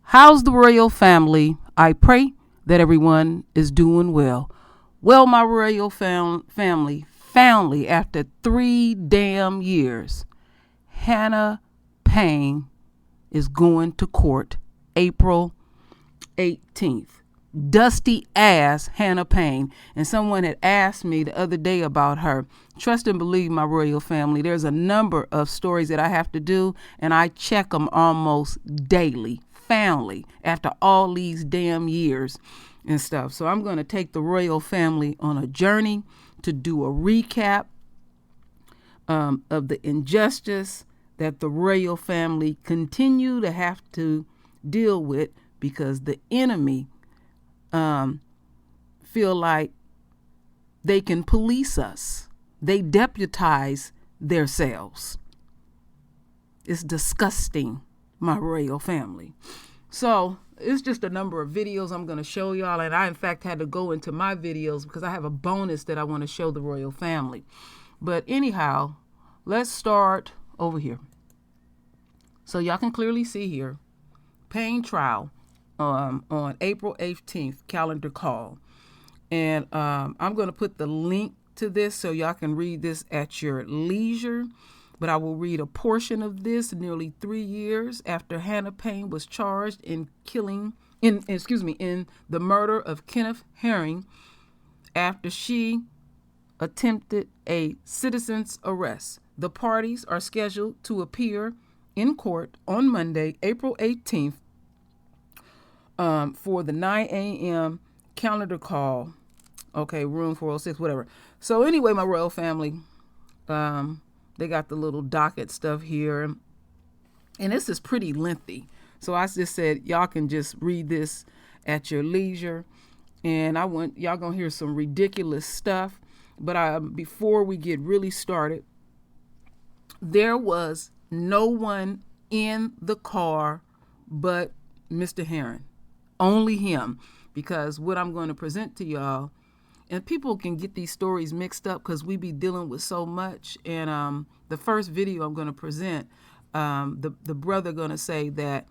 How's the royal family? I pray that everyone is doing well. Well, my royal family, after 3 damn years, Hannah Payne is going to court April 18th. Dusty ass Hannah Payne. And someone had asked me the other day about her. Trust and believe, my royal family, there's a number of stories that I have to do, and I check them almost daily, family, after all these damn years and stuff. So I'm going to take the royal family on a journey to do a recap of the injustice that the royal family continue to have to deal with because the enemy feel like they can police us. They deputize themselves. It's disgusting, my royal family. So it's just a number of videos I'm going to show y'all. And I, in fact, had to go into my videos because I have a bonus that I want to show the royal family. But anyhow, let's start over here. So y'all can clearly see here, Payne trial on April 18th, calendar call. And I'm going to put the link to this so y'all can read this at your leisure. But I will read a portion of this. Nearly 3 years after Hannah Payne was charged in the murder of Kenneth Herring, after she attempted a citizen's arrest. The parties are scheduled to appear in court on Monday, April 18th, for the 9 a.m. calendar call. Okay, room 406, whatever. So anyway, my royal family, they got the little docket stuff here. And this is pretty lengthy. So I just said, y'all can just read this at your leisure. And I want y'all gonna hear some ridiculous stuff. But before we get really started, there was no one in the car but Mr. Herring. Only him. Because what I'm going to present to y'all, and people can get these stories mixed up because we be dealing with so much. And the first video I'm going to present, the brother going to say that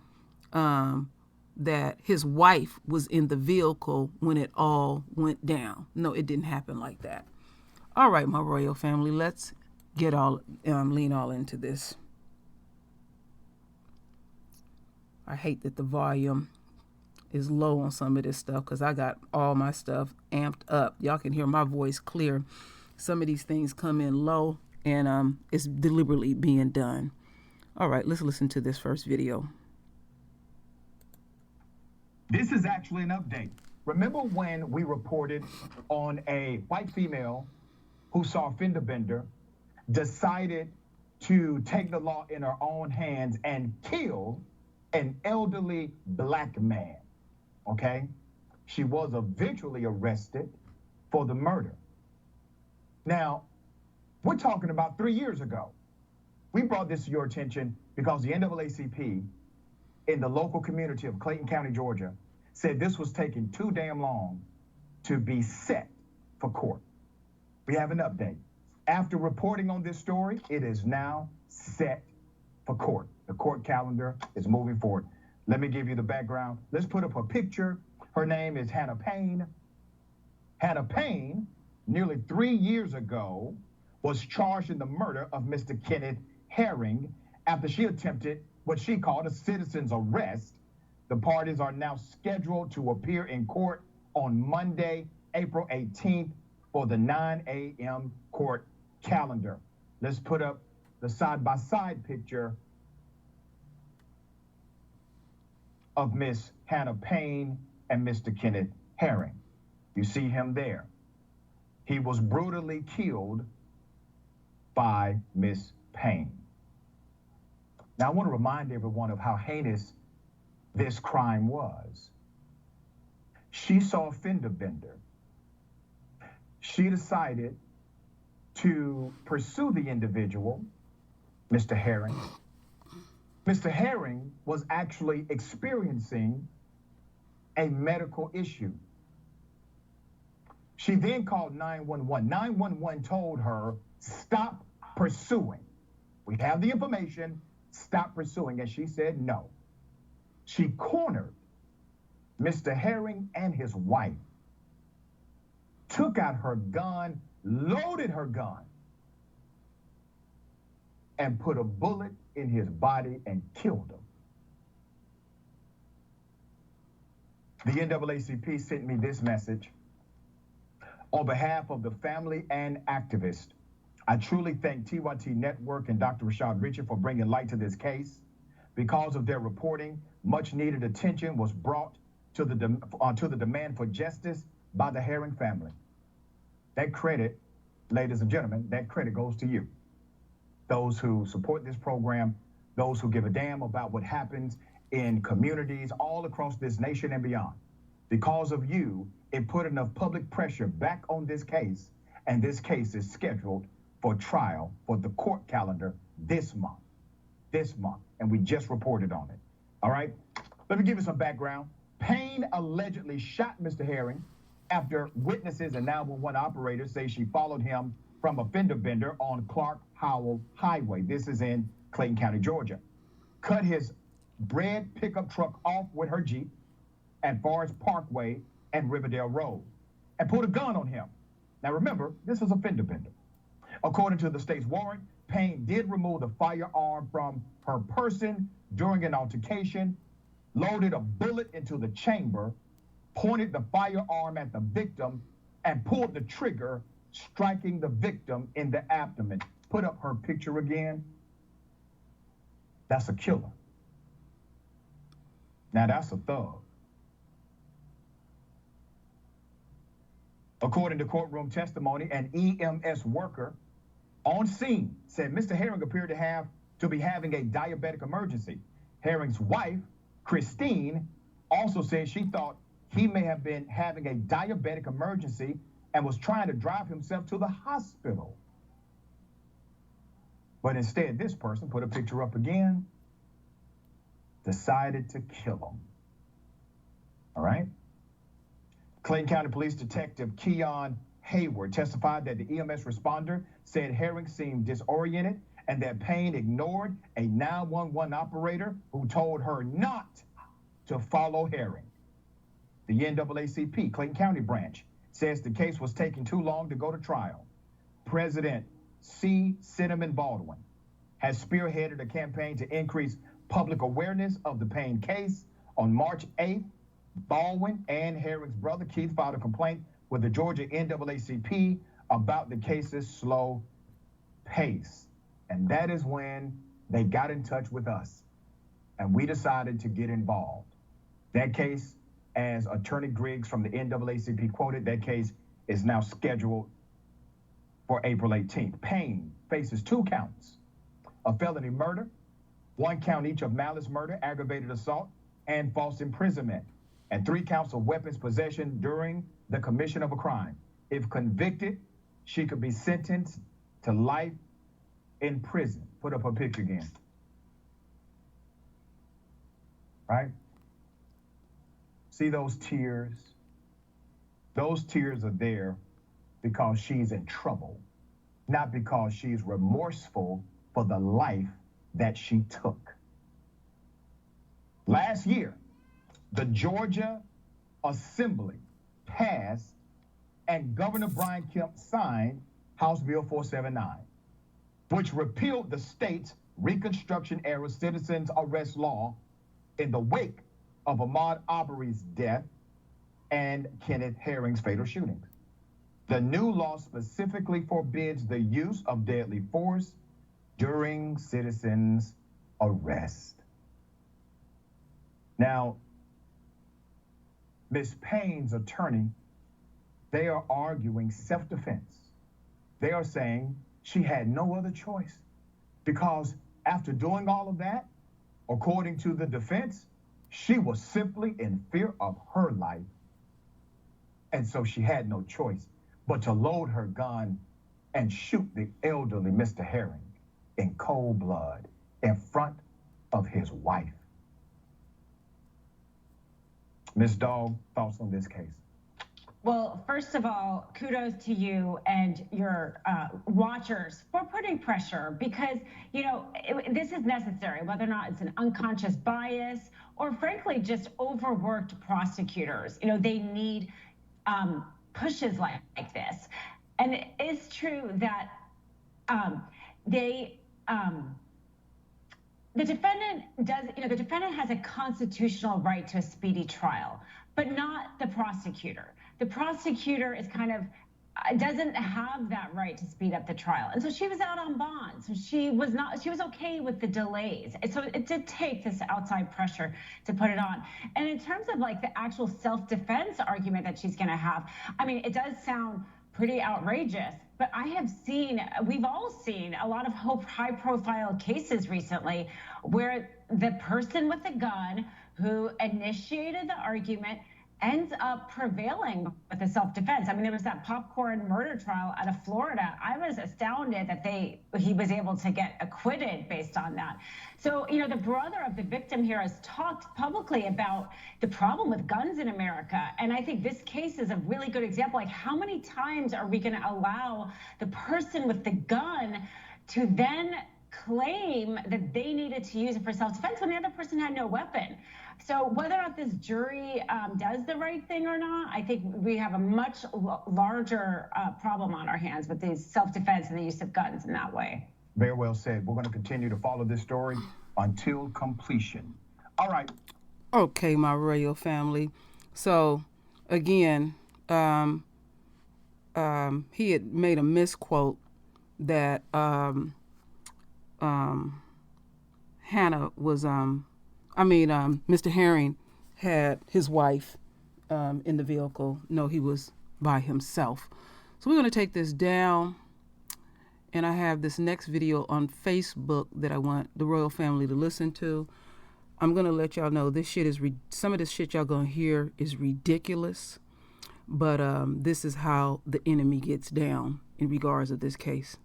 that his wife was in the vehicle when it all went down. No, it didn't happen like that. All right, my royal family, let's get lean all into this. I hate that the volume is low on some of this stuff because I got all my stuff amped up. Y'all can hear my voice clear. Some of these things come in low, and it's deliberately being done. All right, let's listen to this first video. This is actually an update. Remember when we reported on a white female who saw a fender bender, decided to take the law in her own hands and kill an elderly black man? Okay? She was eventually arrested for the murder. Now, we're talking about 3 years ago. We brought this to your attention because the NAACP in the local community of Clayton County, Georgia, said this was taking too damn long to be set for court. We have an update. After reporting on this story, it is now set for court. The court calendar is moving forward. Let me give you the background. Let's put up a picture. Her name is Hannah Payne. Hannah Payne, nearly 3 years ago, was charged in the murder of Mr. Kenneth Herring after she attempted what she called a citizen's arrest. The parties are now scheduled to appear in court on Monday, April 18th for the 9 a.m. court calendar. Let's put up the side-by-side picture of Miss Hannah Payne and Mr. Kenneth Herring. You see him there. He was brutally killed by Miss Payne. Now, I want to remind everyone of how heinous this crime was. She saw a fender bender. She decided to pursue the individual, Mr. Herring. Mr. Herring was actually experiencing a medical issue. She then called 911. 911 told her, stop pursuing. We have the information, stop pursuing. And she said no. She cornered Mr. Herring and his wife, took out her gun, loaded her gun, and put a bullet in his body and killed him. The NAACP sent me this message. On behalf of the family and activists, I truly thank T1T Network and Dr. Rashad Richard for bringing light to this case. Because of their reporting, much needed attention was brought to the demand for justice by the Herring family. That credit, ladies and gentlemen, that credit goes to you. Those who support this program, those who give a damn about what happens in communities all across this nation and beyond. Because of you, it put enough public pressure back on this case, and this case is scheduled for trial for the court calendar this month, and we just reported on it. All right, let me give you some background. Payne allegedly shot Mr. Herring after witnesses and 911 operators say she followed him from a fender bender on Clark Howell Highway. This is in Clayton County, Georgia. Cut his red pickup truck off with her Jeep at Forest Parkway and Riverdale Road and pulled a gun on him. Now remember, this is a fender bender. According to the state's warrant, Payne did remove the firearm from her person during an altercation, loaded a bullet into the chamber, pointed the firearm at the victim, and pulled the trigger, striking the victim in the abdomen. Put up her picture again. That's a killer. Now that's a thug. According to courtroom testimony, an EMS worker on scene said Mr. Herring appeared to be having a diabetic emergency. Herring's wife, Christine, also said she thought he may have been having a diabetic emergency and was trying to drive himself to the hospital. But instead, this person, put a picture up again, decided to kill him. All right? Clayton County Police Detective Keon Hayward testified that the EMS responder said Herring seemed disoriented and that Payne ignored a 911 operator who told her not to follow Herring. The NAACP Clayton County branch says the case was taking too long to go to trial. President C. Cinnamon Baldwin has spearheaded a campaign to increase public awareness of the Payne case. On March 8th, Baldwin and Herring's brother Keith filed a complaint with the Georgia NAACP about the case's slow pace. And that is when they got in touch with us and we decided to get involved. That case, as Attorney Griggs from the NAACP quoted, that case is now scheduled for April 18th. Payne faces 2 counts of felony murder, 1 count each of malice murder, aggravated assault, and false imprisonment, and 3 counts of weapons possession during the commission of a crime. If convicted, she could be sentenced to life in prison. Put up her picture again. Right? See those tears? Those tears are there because she's in trouble, not because she's remorseful for the life that she took. Last year, the Georgia Assembly passed and Governor Brian Kemp signed House Bill 479, which repealed the state's Reconstruction-era citizens arrest law in the wake of Ahmaud Arbery's death and Kenneth Herring's fatal shootings. The new law specifically forbids the use of deadly force during citizens' arrest. Now, Ms. Payne's attorney, they are arguing self-defense. They are saying she had no other choice because after doing all of that, according to the defense, she was simply in fear of her life. And so she had no choice but to load her gun and shoot the elderly Mr. Herring in cold blood in front of his wife. Ms. Dog, thoughts on this case? Well, first of all, kudos to you and your watchers for putting pressure because, this is necessary, whether or not it's an unconscious bias or frankly, just overworked prosecutors. You know, they need pushes like this. And it is true that the defendant does, you know, the defendant has a constitutional right to a speedy trial, but not the prosecutor. The prosecutor is kind of doesn't have that right to speed up the trial. And so she was out on bond. So she was okay with the delays. And so it did take this outside pressure to put it on. And in terms of like the actual self-defense argument that she's gonna have, I mean, it does sound pretty outrageous, but we've all seen a lot of high-profile cases recently where the person with the gun who initiated the argument ends up prevailing with the self-defense. I mean, there was that popcorn murder trial out of Florida. I was astounded that he was able to get acquitted based on that. So, you know, the brother of the victim here has talked publicly about the problem with guns in America. And I think this case is a really good example. Like, how many times are we going to allow the person with the gun to then claim that they needed to use it for self-defense when the other person had no weapon? So whether or not this jury does the right thing or not, I think we have a much larger problem on our hands with these self-defense and the use of guns in that way. Very well said. We're going to continue to follow this story until completion. All right. Okay, my royal family. So, again, he had made a misquote that Hannah was Mr. Herring had his wife in the vehicle. No, he was by himself. So we're going to take this down, and I have this next video on Facebook that I want the royal family to listen to. I'm going to let y'all know this shit is some of this shit y'all going to hear is ridiculous, but this is how the enemy gets down in regards of this case.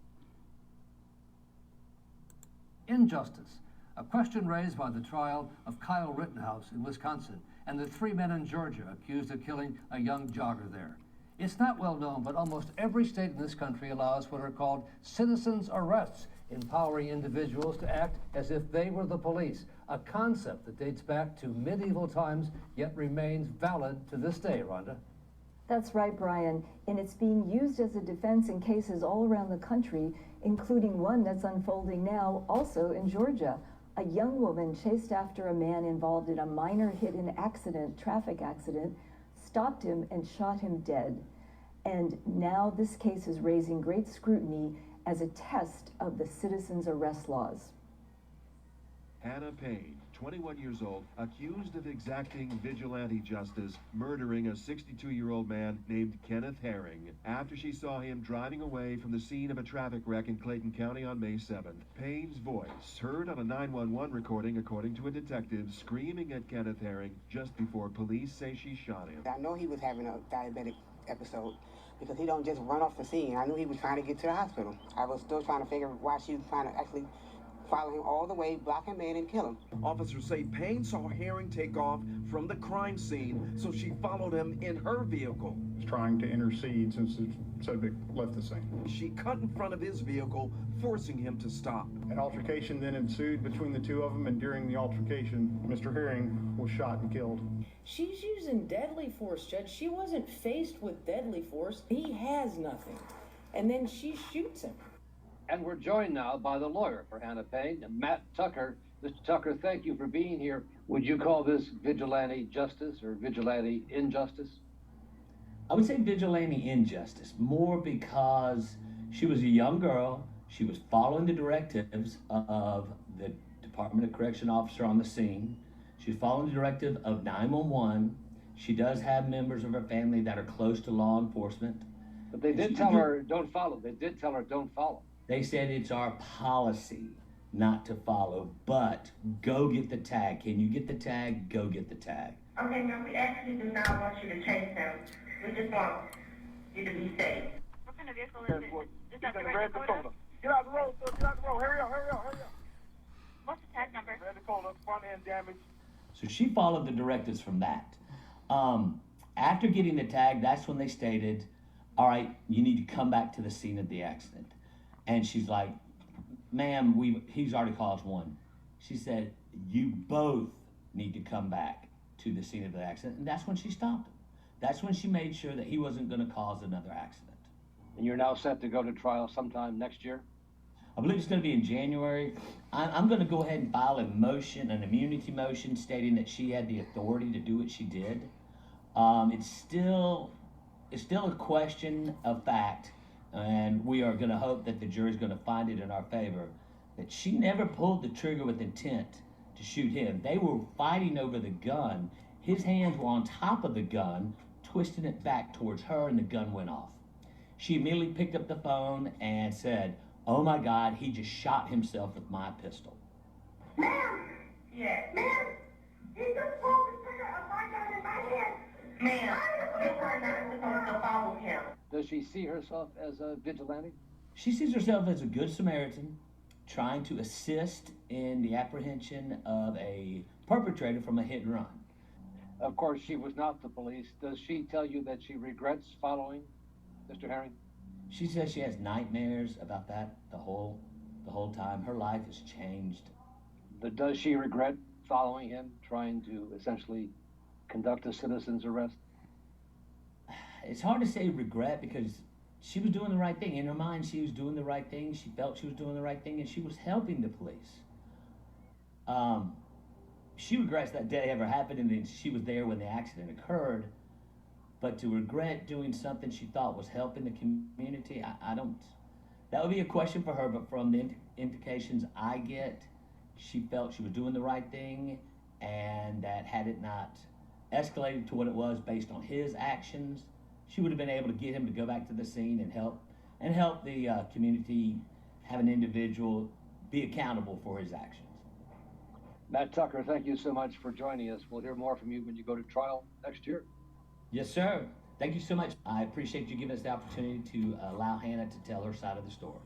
Injustice, a question raised by the trial of Kyle Rittenhouse in Wisconsin and the 3 men in Georgia accused of killing a young jogger there. It's not well known, but almost every state in this country allows what are called citizens' arrests, empowering individuals to act as if they were the police, a concept that dates back to medieval times, yet remains valid to this day, Rhonda. That's right, Brian, and it's being used as a defense in cases all around the country, including one that's unfolding now, also in Georgia. A young woman chased after a man involved in a minor traffic accident, stopped him and shot him dead. And now this case is raising great scrutiny as a test of the citizens' arrest laws. Hannah Payne, 21 years old, accused of exacting vigilante justice, murdering a 62-year-old man named Kenneth Herring after she saw him driving away from the scene of a traffic wreck in Clayton County on May 7th. Payne's voice heard on a 911 recording, according to a detective, screaming at Kenneth Herring just before police say she shot him. I know he was having a diabetic episode because he don't just run off the scene. I knew he was trying to get to the hospital. I was still trying to figure out why she was trying to actually follow him all the way, block him in, and kill him. Officers say Payne saw Herring take off from the crime scene, so she followed him in her vehicle. Trying to intercede since the subject left the scene. She cut in front of his vehicle, forcing him to stop. An altercation then ensued between the two of them, and during the altercation, Mr. Herring was shot and killed. She's using deadly force, Judge. She wasn't faced with deadly force. He has nothing. And then she shoots him. And we're joined now by the lawyer for Hannah Payne, Matt Tucker. Mr. Tucker, thank you for being here. Would you call this vigilante justice or vigilante injustice? I would say vigilante injustice, more because she was a young girl. She was following the directives of the Department of Correction officer on the scene. She was following the directive of 911. She does have members of her family that are close to law enforcement. But they did tell her don't follow. They did tell her don't follow. They said it's our policy not to follow, but go get the tag. Can you get the tag? Go get the tag. Okay, no, we actually do not want you to chase them. We just want you to be safe. What kind of vehicle is it? Is that the red Dakota? Get out the road, sir. Get out the road. Hurry up, hurry up, hurry up. What's the tag number? Red Dakota, front end damage. So she followed the directives from that. After getting the tag, that's when they stated, all right, you need to come back to the scene of the accident. And she's like, ma'am, he's already caused one. She said, you both need to come back to the scene of the accident. And that's when she stopped him. That's when she made sure that he wasn't going to cause another accident. And you're now set to go to trial sometime next year? I believe it's going to be in January. I'm going to go ahead and file a motion, an immunity motion, stating that she had the authority to do what she did. It's still a question of fact, and we are going to hope that the jury's going to find it in our favor, that she never pulled the trigger with intent to shoot him. They were fighting over the gun. His hands were on top of the gun, twisting it back towards her, and the gun went off. She immediately picked up the phone and said, "Oh my God, he just shot himself with my pistol." Ma'am! Yes. Ma'am! He just pulled the trigger of my gun in my hand. Ma'am, you are not supposed to follow him. Does she see herself as a vigilante? She sees herself as a good Samaritan, trying to assist in the apprehension of a perpetrator from a hit and run. Of course, she was not the police. Does she tell you that she regrets following Mr. Herring? She says she has nightmares about that the whole time. Her life has changed. But does she regret following him, trying to essentially conduct a citizen's arrest? It's hard to say regret because she was doing the right thing. In her mind, she was doing the right thing. She felt she was doing the right thing, and she was helping the police. She regrets that day ever happened, and she was there when the accident occurred. But to regret doing something she thought was helping the community, I don't. That would be a question for her, but from the indications I get, she felt she was doing the right thing, and that had it not escalated to what it was based on his actions, she would have been able to get him to go back to the scene and help the community have an individual be accountable for his actions. Matt Tucker, thank you so much for joining us. We'll hear more from you when you go to trial next year. Yes, sir. Thank you so much. I appreciate you giving us the opportunity to allow Hannah to tell her side of the story.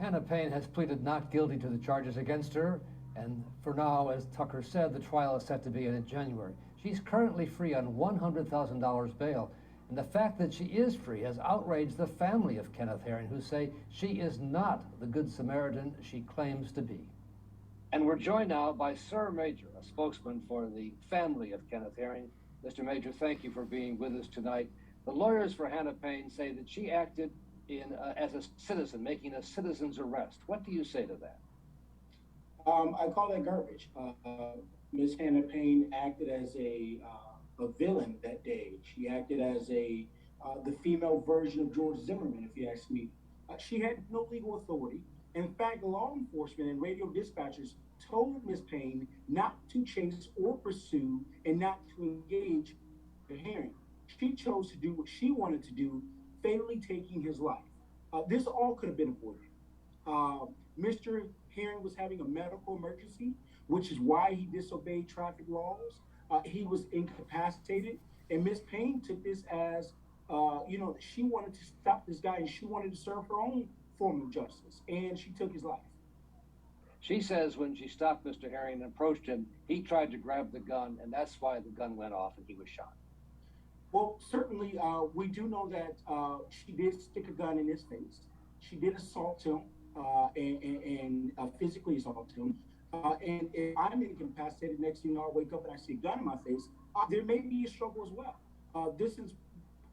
Hannah Payne has pleaded not guilty to the charges against her, and for now, as Tucker said, the trial is set to begin in January. She's currently free on $100,000 bail, and the fact that she is free has outraged the family of Kenneth Herring, who say she is not the Good Samaritan she claims to be. And we're joined now by Sir Major, a spokesman for the family of Kenneth Herring. Mr. Major, thank you for being with us tonight. The lawyers for Hannah Payne say that she acted as a citizen, making a citizen's arrest. What do you say to that? I call that garbage. Ms. Hannah Payne acted as a villain that day. She acted as the female version of George Zimmerman, if you ask me. She had no legal authority. In fact, law enforcement and radio dispatchers told Ms. Payne not to chase or pursue and not to engage the Herring. She chose to do what she wanted to do, fatally taking his life. This all could have been avoided. Mr. Herring was having a medical emergency, which is why he disobeyed traffic laws. He was incapacitated, and Ms. Payne took this as, she wanted to stop this guy and she wanted to serve her own form of justice, and she took his life. She says when she stopped Mr. Herring and approached him, he tried to grab the gun, and that's why the gun went off and he was shot. Well, certainly, we do know that she did stick a gun in his face. She did assault him and physically assault him. And if I'm incapacitated, next thing I'll wake up and I see a gun in my face, there may be a struggle as well. This is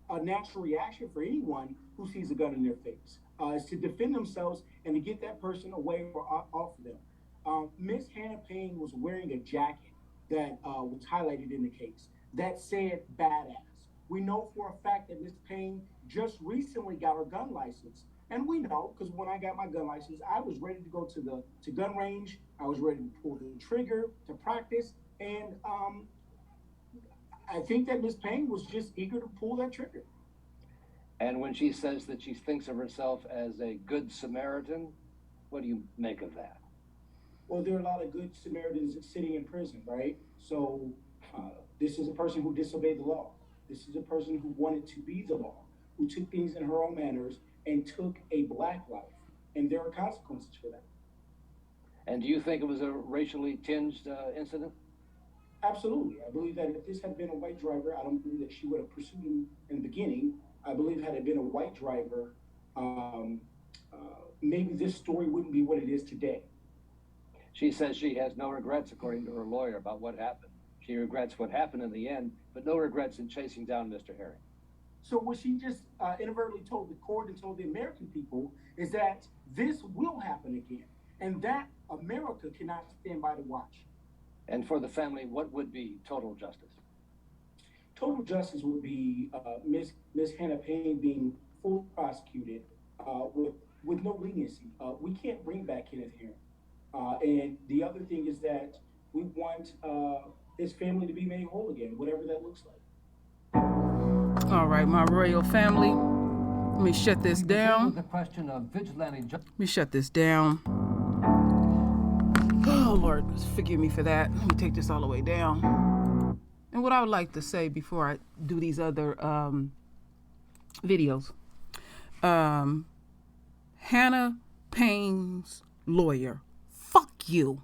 a natural reaction for anyone who sees a gun in their face, is to defend themselves and to get that person away or off of them. Ms. Hannah Payne was wearing a jacket that was highlighted in the case that said badass. We know for a fact that Ms. Payne just recently got her gun license. And we know, because when I got my gun license, I was ready to go to the gun range. I was ready to pull the trigger to practice. And I think that Ms. Payne was just eager to pull that trigger. And when she says that she thinks of herself as a good Samaritan, what do you make of that? Well, there are a lot of good Samaritans sitting in prison, right? So this is a person who disobeyed the law. This is a person who wanted to be the law, who took things in her own manners and took a black life. And there are consequences for that. And do you think it was a racially tinged incident? Absolutely. I believe that if this had been a white driver, I don't believe that she would have pursued him in the beginning. I believe had it been a white driver, maybe this story wouldn't be what it is today. She says she has no regrets, according to her lawyer, about what happened. She regrets what happened in the end, but no regrets in chasing down Mr. Herring. So what she just inadvertently told the court and told the American people is that this will happen again, and that America cannot stand by to watch. And for the family, what would be total justice? Total justice would be Miss Hannah Payne being fully prosecuted with no leniency. We can't bring back Kenneth Herring. And the other thing is that we want his family to be made whole again, whatever that looks like. All right, my royal family. Let me shut this down. The question of vigilante justice. Let me shut this down. Oh, Lord, forgive me for that. Let me take this all the way down. And what I would like to say before I do these other videos, Hannah Payne's lawyer, fuck you.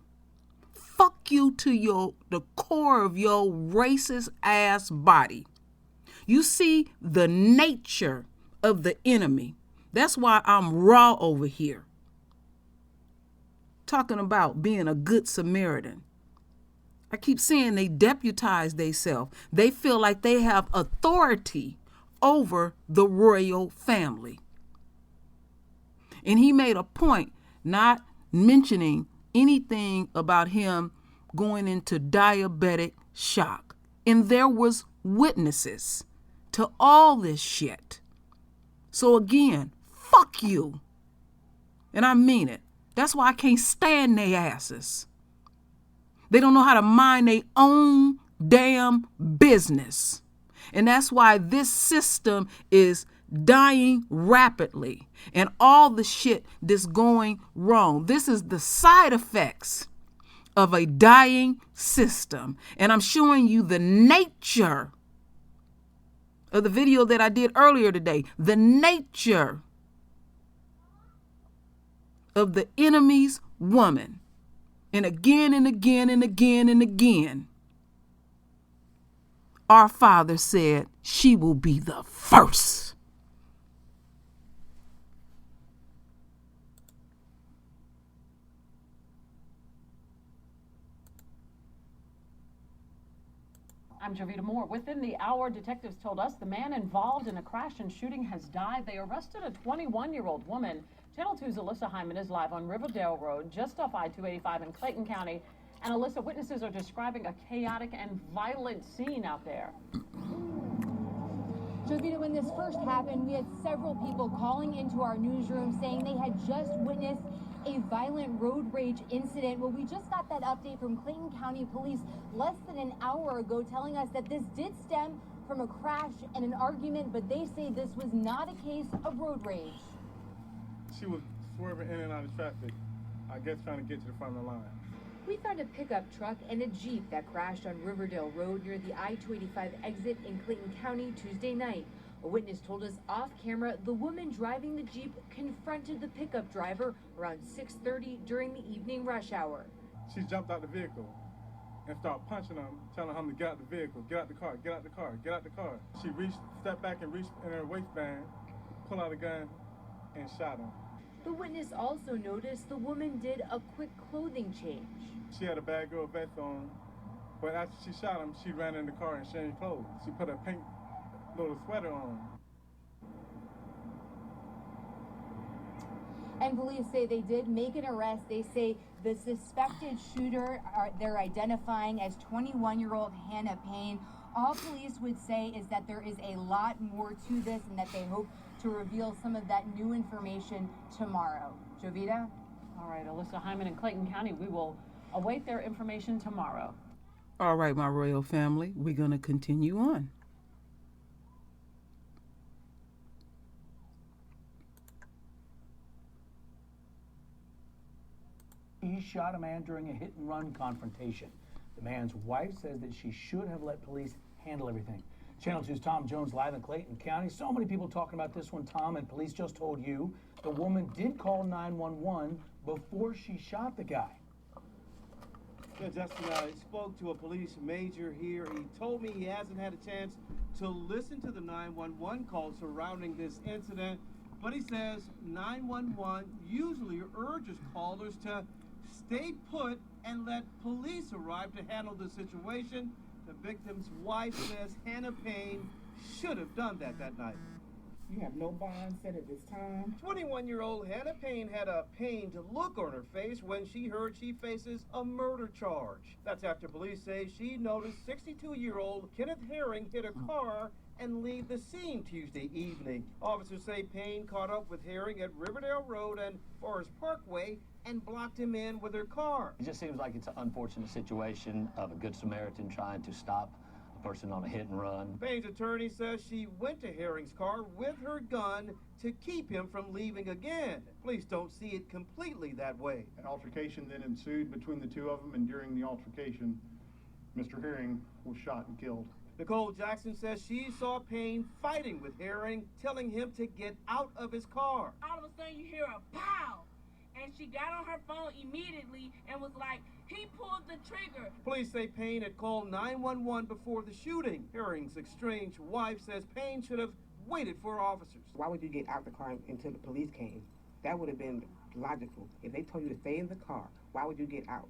Fuck you to the core of your racist ass body. You see the nature of the enemy. That's why I'm raw over here. Talking about being a good Samaritan. I keep saying they deputize themselves. They feel like they have authority over the royal family. And he made a point not mentioning anything about him going into diabetic shock. And there was witnesses to all this shit. So again, fuck you. And I mean it. That's why I can't stand their asses. They don't know how to mind their own damn business. And that's why this system is dying rapidly and all the shit that's going wrong. This is the side effects of a dying system. And I'm showing you the nature of the video that I did earlier today. The nature of the enemy's woman. And again and again and again and again, our Father said she will be the first. I'm Jovita Moore. Within the hour, detectives told us the man involved in a crash and shooting has died. They arrested a 21-year-old woman. Channel 2's Alyssa Hyman is live on Riverdale Road, just off I-285 in Clayton County. And Alyssa, witnesses are describing a chaotic and violent scene out there. Jovita, when this first happened, we had several people calling into our newsroom saying they had just witnessed a violent road rage incident. Well, we just got that update from Clayton County Police less than an hour ago telling us that this did stem from a crash and an argument, but they say this was not a case of road rage. She was swerving in and out of traffic, I guess trying to get to the front of the line. We found a pickup truck and a Jeep that crashed on Riverdale Road near the I-285 exit in Clayton County Tuesday night. A witness told us off camera the woman driving the Jeep confronted the pickup driver around 6:30 during the evening rush hour. She jumped out the vehicle and started punching him, telling him to get out the vehicle, get out the car, get out the car, get out the car. She stepped back and reached in her waistband, pulled out a gun, and shot him. The witness also noticed the woman did a quick clothing change. She had a bad girl vest on, but after she shot him, she ran in the car and changed clothes. She put a pink little sweater on. And police say they did make an arrest. They say the suspected shooter they're identifying as 21-year-old Hannah Payne. All police would say is that there is a lot more to this and that they hope to reveal some of that new information tomorrow. Jovita? All right, Alyssa Hyman in Clayton County. We will await their information tomorrow. All right, my royal family, we're going to continue on. He shot a man during a hit-and-run confrontation. The man's wife says that she should have let police handle everything. Channel 2's Tom Jones live in Clayton County. So many people talking about this one, Tom, and police just told you the woman did call 911 before she shot the guy. Yeah, Justin, I spoke to a police major here. He told me he hasn't had a chance to listen to the 911 call surrounding this incident, but he says 911 usually urges callers to stay put and let police arrive to handle the situation. The victim's wife says Hannah Payne should have done that night. You have no bond set at this time. 21-year-old Hannah Payne had a pained look on her face when she heard she faces a murder charge. That's after police say she noticed 62-year-old Kenneth Herring hit a car and leave the scene Tuesday evening. Officers say Payne caught up with Herring at Riverdale Road and Forest Parkway and blocked him in with her car. It just seems like it's an unfortunate situation of a Good Samaritan trying to stop a person on a hit and run. Payne's attorney says she went to Herring's car with her gun to keep him from leaving again. Police don't see it completely that way. An altercation then ensued between the two of them, and during the altercation, Mr. Herring was shot and killed. Nicole Jackson says she saw Payne fighting with Herring, telling him to get out of his car. All of a sudden you hear a pow, and she got on her phone immediately and was like, he pulled the trigger. Police say Payne had called 911 before the shooting. Herring's estranged wife says Payne should have waited for officers. Why would you get out the car until the police came? That would have been logical. If they told you to stay in the car, why would you get out?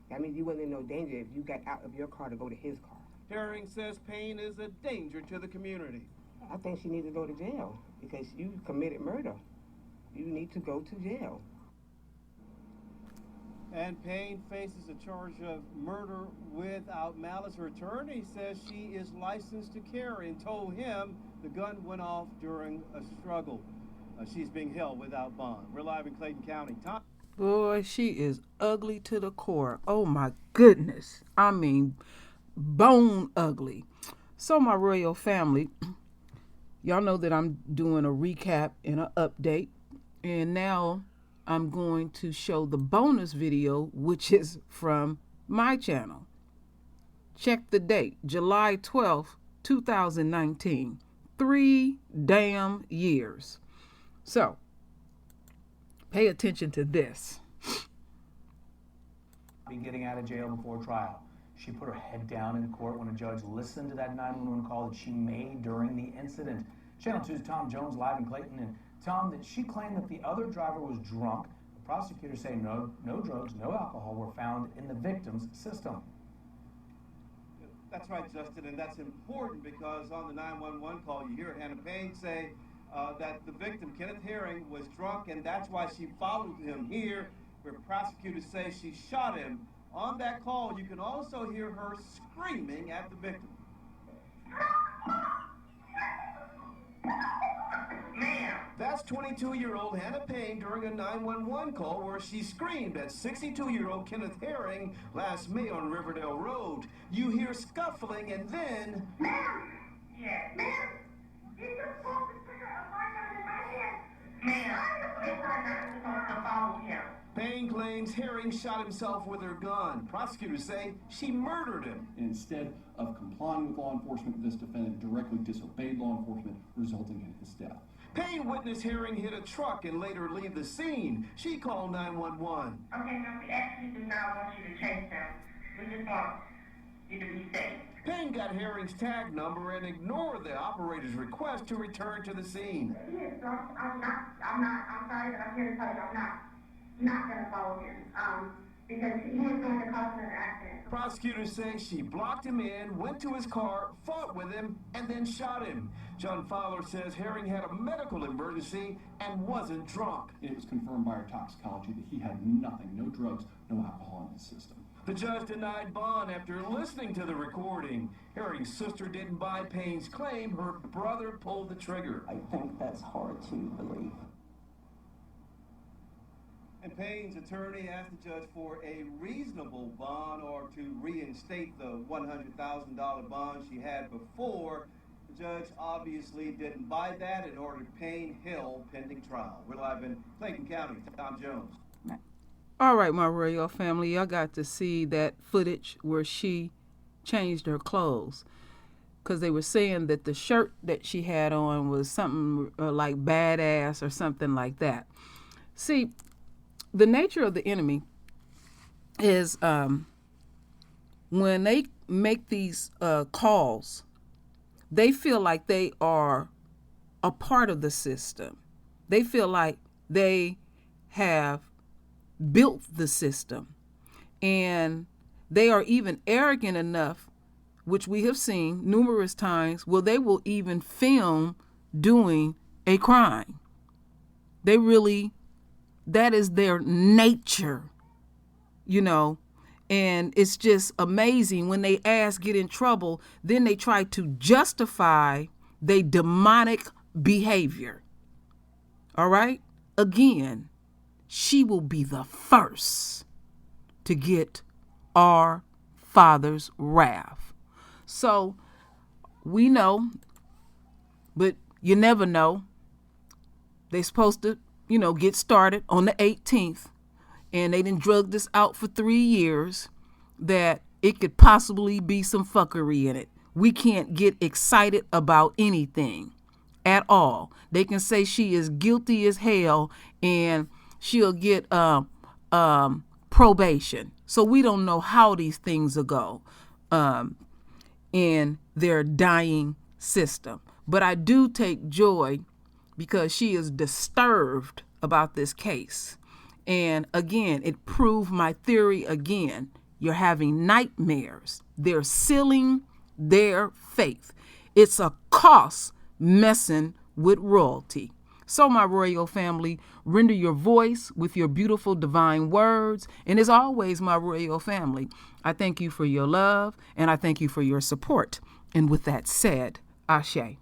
That means you wasn't in no danger if you got out of your car to go to his car. Herring says Payne is a danger to the community. I think she needs to go to jail because you committed murder. You need to go to jail. And Payne faces a charge of murder without malice. Her attorney says she is licensed to carry and told him the gun went off during a struggle. She's being held without bond. We're live in Clayton County. Boy, she is ugly to the core. Oh my goodness. I mean, bone ugly. So my royal family, y'all know that I'm doing a recap and an update, and now I'm going to show the bonus video, which is from my channel. Check the date, July 12th, 2019. 3 damn years. So pay attention to this. Be getting out of jail before trial. She put her head down in court when a judge listened to that 911 call that she made during the incident. Channel 2's Tom Jones live in Clayton. And Tom, that she claimed that the other driver was drunk. The prosecutors say no drugs, no alcohol were found in the victim's system. That's right, Justin, and that's important because on the 911 call, you hear Hannah Payne say that the victim, Kenneth Herring, was drunk, and that's why she followed him here, where prosecutors say she shot him. On that call, you can also hear her screaming at the victim. That's 22-year-old Hannah Payne during a 911 call where she screamed at 62-year-old Kenneth Herring last May on Riverdale Road. You hear scuffling and then... Ma'am! Yes. Ma'am! You just pulled the trigger of my gun in my hand. Ma'am, you are not supposed to follow him. Payne claims Herring shot himself with her gun. Prosecutors say she murdered him. Instead of complying with law enforcement, this defendant directly disobeyed law enforcement, resulting in his death. Payne witnessed Herring hit a truck and later leave the scene. She called 911. Okay, now we actually do not want you to chase them. We just want you to be safe. Payne got Herring's tag number and ignored the operator's request to return to the scene. He is drunk. I'm sorry that I'm here to tell you I'm not going to follow him. Because he is going to cause another accident. Prosecutors say she blocked him in, went to his car, fought with him, and then shot him. John Fowler says Herring had a medical emergency and wasn't drunk. It was confirmed by our toxicology that he had nothing, no drugs, no alcohol in his system. The judge denied bond after listening to the recording. Herring's sister didn't buy Payne's claim her brother pulled the trigger. I think that's hard to believe. And Payne's attorney asked the judge for a reasonable bond or to reinstate the $100,000 bond she had before. The judge obviously didn't buy that and ordered Payne held pending trial. We're live in Clayton County. Tom Jones. All right, my royal family, y'all got to see that footage where she changed her clothes, because they were saying that the shirt that she had on was something like badass or something like that. See, the nature of the enemy is when they make these calls, they feel like they are a part of the system. They feel like they have built the system. And they are even arrogant enough, which we have seen numerous times, where they will even film doing a crime. They really, that is their nature, you know. And it's just amazing when they get in trouble, then they try to justify their demonic behavior. All right? Again, she will be the first to get our Father's wrath. So we know, but you never know. They're supposed to, get started on the 18th. And they done drug this out for 3 years, that it could possibly be some fuckery in it. We can't get excited about anything at all. They can say she is guilty as hell and she'll get probation. So we don't know how these things will go in their dying system. But I do take joy because she is disturbed about this case. And again, it proved my theory again. You're having nightmares. They're sealing their faith. It's a cost messing with royalty. So my royal family, render your voice with your beautiful divine words. And as always, my royal family, I thank you for your love and I thank you for your support. And with that said, Ashe.